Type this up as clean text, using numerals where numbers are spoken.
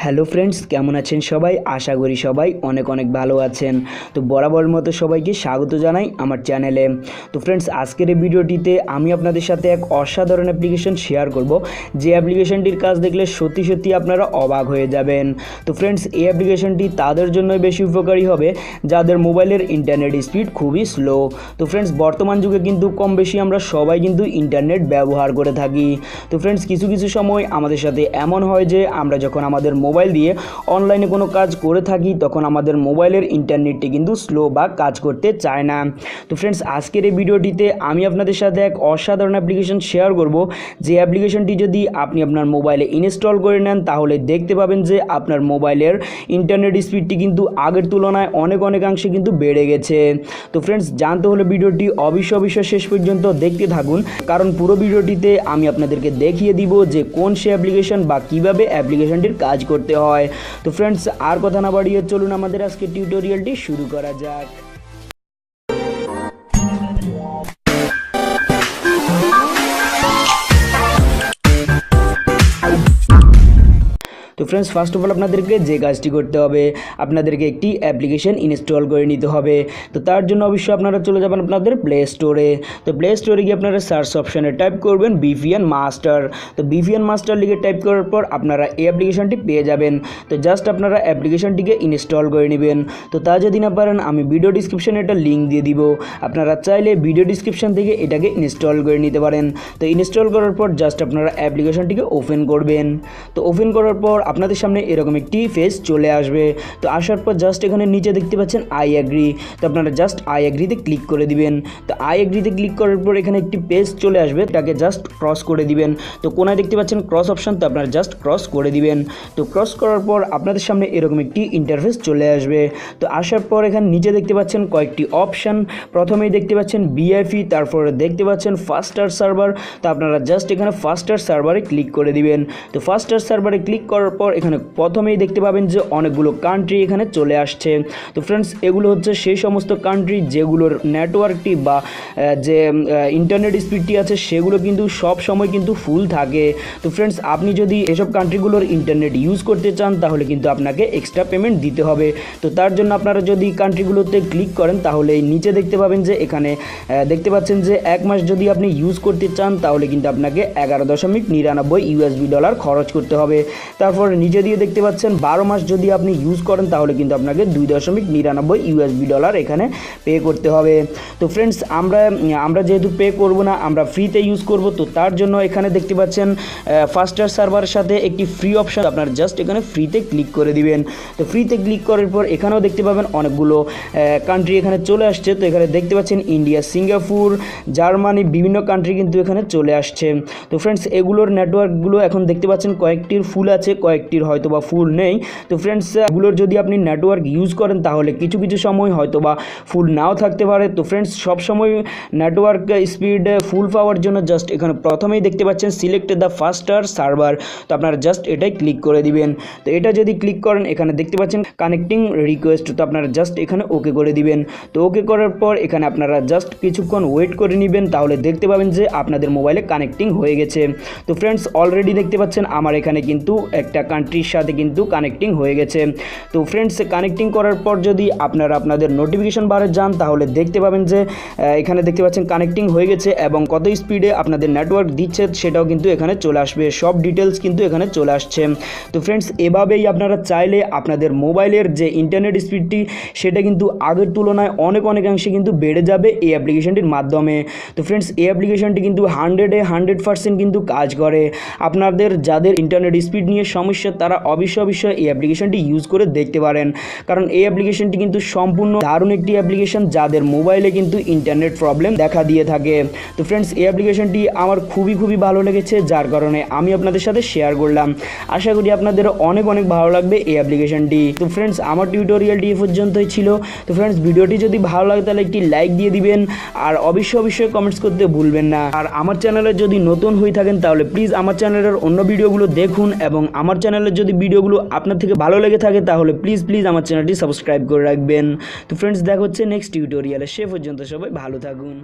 Hello friends, কেমন আছেন সবাই? আশা করি সবাই অনেক অনেক ভালো আছেন। তো বরাবর মতো সবাইকে স্বাগত জানাই আমার চ্যানেলে। তো ফ্রেন্ডস, আজকের এই ভিডিওটিতে আমি আপনাদের সাথে এক অসাধারণ অ্যাপ্লিকেশন শেয়ার করব, যে অ্যাপ্লিকেশনটির কাজ দেখলে সত্যি সত্যি আপনারা অবাক হয়ে যাবেন। তো ফ্রেন্ডস, এই অ্যাপ্লিকেশনটি তাদের জন্যই বেশি উপকারী হবে যাদের মোবাইলের ইন্টারনেট স্পিড খুবই স্লো। তো ফ্রেন্ডস, বর্তমান যুগে কিন্তু কম বেশি আমরা সবাই কিন্তু ইন্টারনেট ব্যবহার করে থাকি। তো ফ্রেন্ডস, কিছু কিছু সময় আমাদের সাথে এমন হয় যে আমরা যখন আমাদের মোবাইল দিয়ে অনলাইনে কোনো কাজ করে থাকি তখন আমাদের মোবাইলের ইন্টারনেটটি কিন্তু স্লো বা কাজ করতে চায় না। তো ফ্রেন্ডস, আজকের এই ভিডিওটিতে আমি আপনাদের সাথে এক অসাধারণ অ্যাপ্লিকেশন শেয়ার করব, যে অ্যাপ্লিকেশনটি যদি আপনি আপনার মোবাইলে ইনস্টল করে নেন তাহলে দেখতে পাবেন যে আপনার মোবাইলের ইন্টারনেট স্পিডটি কিন্তু আগের তুলনায় অনেকাংশে কিন্তু বেড়ে গেছে। তো ফ্রেন্ডস, জানতে হলে ভিডিওটি অবশ্যই শেষ পর্যন্ত দেখতে থাকুন, কারণ পুরো ভিডিওটিতে আমি আপনাদেরকে দেখিয়ে দিব যে কোন সে অ্যাপ্লিকেশন বা কীভাবে অ্যাপ্লিকেশনটির কাজ করতে হয়। তো ফ্রেন্ডস, আর কথা না বাড়িয়ে চলুন আমাদের আজকে টিউটোরিয়ালটি শুরু করা যাক। তো ফ্রেন্ডস, ফার্স্ট অফ অল আপনাদেরকে যে কাজটি করতে হবে, আপনাদেরকে একটি অ্যাপ্লিকেশন ইনস্টল করে নিতে হবে। তো তার জন্য অবশ্যই আপনারা চলে যাবেন আপনাদের প্লে স্টোরে। তো প্লে স্টোরে গিয়ে আপনারা সার্চ অপশানে টাইপ করবেন VPN মাস্টার। তো VPN মাস্টার লিখে টাইপ করার পর আপনারা এই অ্যাপ্লিকেশনটি পেয়ে যাবেন। তো জাস্ট আপনারা অ্যাপ্লিকেশনটিকে ইনস্টল করে নেবেন। তো তা যদি না পারেন আমি ভিডিও ডিসক্রিপশানে একটা লিঙ্ক দিয়ে দিব, আপনারা চাইলে ভিডিও ডিসক্রিপশান থেকে এটাকে ইনস্টল করে নিতে পারেন। তো ইনস্টল করার পর জাস্ট আপনারা অ্যাপ্লিকেশনটিকে ওপেন করবেন। তো ওপেন করার পর আপনাদের সামনে এরকম একটি পেজ চলে আসবে। তো আসার পর জাস্ট এখানে নিচে দেখতে পাচ্ছেন আই অ্যাগ্রি। তো আপনারা জাস্ট আই অ্যাগ্রিতে ক্লিক করে দিবেন। তো আই অ্যাগ্রিতে ক্লিক করার পর এখানে একটি পেজ চলে আসবে, এটাকে জাস্ট ক্রস করে দিবেন। তো কোনায় দেখতে পাচ্ছেন ক্রস অপশন, তো আপনারা জাস্ট ক্রস করে দিবেন। তো ক্রস করার পর আপনাদের সামনে এরকম একটি ইন্টারফেস চলে আসবে। তো আসার পর এখানে নিচে দেখতে পাচ্ছেন কয়েকটি অপশান। প্রথমেই দেখতে পাচ্ছেন বিআইপি, তারপরে দেখতে পাচ্ছেন ফাস্টার সার্ভার। তো আপনারা জাস্ট এখানে ফাস্টার সার্ভারে ক্লিক করে দিবেন। তো ফাস্টার সার্ভারে ক্লিক করার পর এখানে প্রথমেই দেখতে পাবেন যে অনেকগুলো কান্ট্রি এখানে চলে আসছে। তো ফ্রেন্ডস, এগুলো হচ্ছে সেই সমস্ত কান্ট্রি যেগুলোর নেটওয়ার্কটি বা যে ইন্টারনেট স্পিডটি আছে সেগুলো কিন্তু সব সময় কিন্তু ফুল থাকে। তো ফ্রেন্ডস, আপনি যদি এসব কান্ট্রিগুলোর ইন্টারনেট ইউজ করতে চান তাহলে কিন্তু আপনাকে এক্সট্রা পেমেন্ট দিতে হবে। তো তার জন্য আপনারা যদি কান্ট্রিগুলোতে ক্লিক করেন তাহলে নিচে দেখতে পাবেন যে এখানে দেখতে পাচ্ছেন যে এক মাস যদি আপনি ইউজ করতে চান তাহলে কিন্তু আপনাকে $11.99 খরচ করতে হবে। তারপর নিচে দিয়ে দেখতে পাচ্ছেন 12 মাস যদি আপনি ইউজ করেন তাহলে কিন্তু আপনাকে $2.99 এখানে পে করতে হবে। তো ফ্রেন্ডস, আমরা যেহেতু পে করব না, আমরা ফ্রিতে ইউজ করব, তো তার জন্য এখানে দেখতে পাচ্ছেন ফাস্টার সার্ভারের সাথে একটি ফ্রি অপশন, আপনারা জাস্ট এখানে ফ্রিতে ক্লিক করে দিবেন। তো ফ্রিতে ক্লিক করার পর এখানেও দেখতে পাবেন অনেকগুলো কান্ট্রি এখানে চলে আসছে। তো এখানে দেখতে পাচ্ছেন ইন্ডিয়া, সিঙ্গাপুর, জার্মানি, বিভিন্ন কান্ট্রি কিন্তু এখানে চলে আসছে। তো ফ্রেন্ডস, এগুলোর নেটওয়ার্কগুলো এখন দেখতে পাচ্ছেন কয়েকটির ফুল আছে, কয়েকটির হয়তো বা ফুল নেই। তো ফ্রেন্ডস, এগুলোর যদি আপনি নেটওয়ার্ক ইউজ করেন তাহলে কিছু সময় হয়তো বা ফুল নাও থাকতে পারে। তো ফ্রেন্ডস, সবসময় নেটওয়ার্ক স্পিড ফুল পাওয়ার জন্য জাস্ট এখানে প্রথমেই দেখতে পাচ্ছেন সিলেক্ট দ্য ফাস্টার সার্ভার। তো আপনারা জাস্ট এটাই ক্লিক করে দিবেন। তো এটা যদি ক্লিক করেন এখানে দেখতে পাচ্ছেন কানেক্টিং রিকোয়েস্ট। তো আপনারা জাস্ট এখানে ওকে করে দিবেন। তো ওকে করার পর এখানে আপনারা জাস্ট কিছুক্ষণ ওয়েট করে নেবেন, তাহলে দেখতে পাবেন যে আপনাদের মোবাইলে কানেক্টিং হয়ে গেছে। তো ফ্রেন্ডস, অলরেডি দেখতে পাচ্ছেন আমার এখানে কিন্তু একটা কান্ট্রির সাথে কিন্তু কানেক্টিং হয়ে গেছে। তো ফ্রেন্ডস, কানেক্টিং করার পর যদি আপনারা আপনাদের নোটিফিকেশন বারে যান তাহলে দেখতে পাবেন যে এখানে দেখতে পাচ্ছেন কানেক্টিং হয়ে গেছে এবং কত স্পিডে আপনাদের নেটওয়ার্ক দিচ্ছে সেটাও কিন্তু এখানে চলে আসবে, সব ডিটেলস কিন্তু এখানে চলে আসছে। তো ফ্রেন্ডস, এভাবেই আপনারা চাইলে আপনাদের মোবাইলের যে ইন্টারনেট স্পিডটি সেটা কিন্তু আগের তুলনায় অনেকাংশে কিন্তু বেড়ে যাবে এই অ্যাপ্লিকেশনটির মাধ্যমে। তো ফ্রেন্ডস, এই অ্যাপ্লিকেশনটি কিন্তু 100% কিন্তু কাজ করে। আপনাদের যাদের ইন্টারনেট স্পিড নিয়ে সমস্যা তারা অবশ্যই এই অ্যাপ্লিকেশনটি ইউজ করে দেখতে পারেন, কারণ এই অ্যাপ্লিকেশনটি কিন্তু সম্পূর্ণ দারুণ একটি অ্যাপ্লিকেশন যাদের মোবাইলে কিন্তু ইন্টারনেট প্রবলেম দেখা দিয়ে থাকে। তো ফ্রেন্ডস, এই অ্যাপ্লিকেশনটি আমার খুবই ভালো লেগেছে, যার কারণে আমি আপনাদের সাথে শেয়ার করলাম। আশা করি আপনাদের অনেক ভালো লাগবে এই অ্যাপ্লিকেশনটি। তো ফ্রেন্ডস, আমার টিউটোরিয়ালটি এ পর্যন্তই ছিল। তো ফ্রেন্ডস, ভিডিওটি যদি ভালো লাগে তাহলে একটি লাইক দিয়ে দিবেন, আর অবশ্যই কমেন্টস করতে ভুলবেন না। আর আমার চ্যানেলে যদি নতুন হয়ে থাকেন তাহলে প্লিজ আমার চ্যানেলের অন্য ভিডিওগুলো দেখুন, এবং আমার চ্যানেলের যদি ভিডিওগুলো আপনার থেকে ভালো লেগে থাকে তাহলে প্লিজ আমার চ্যানেলটি সাবস্ক্রাইব করে রাখবেন। তো ফ্রেন্ডস, দেখা হচ্ছে নেক্সট টিউটোরিয়ালে। সে পর্যন্ত সবাই ভালো থাকুন।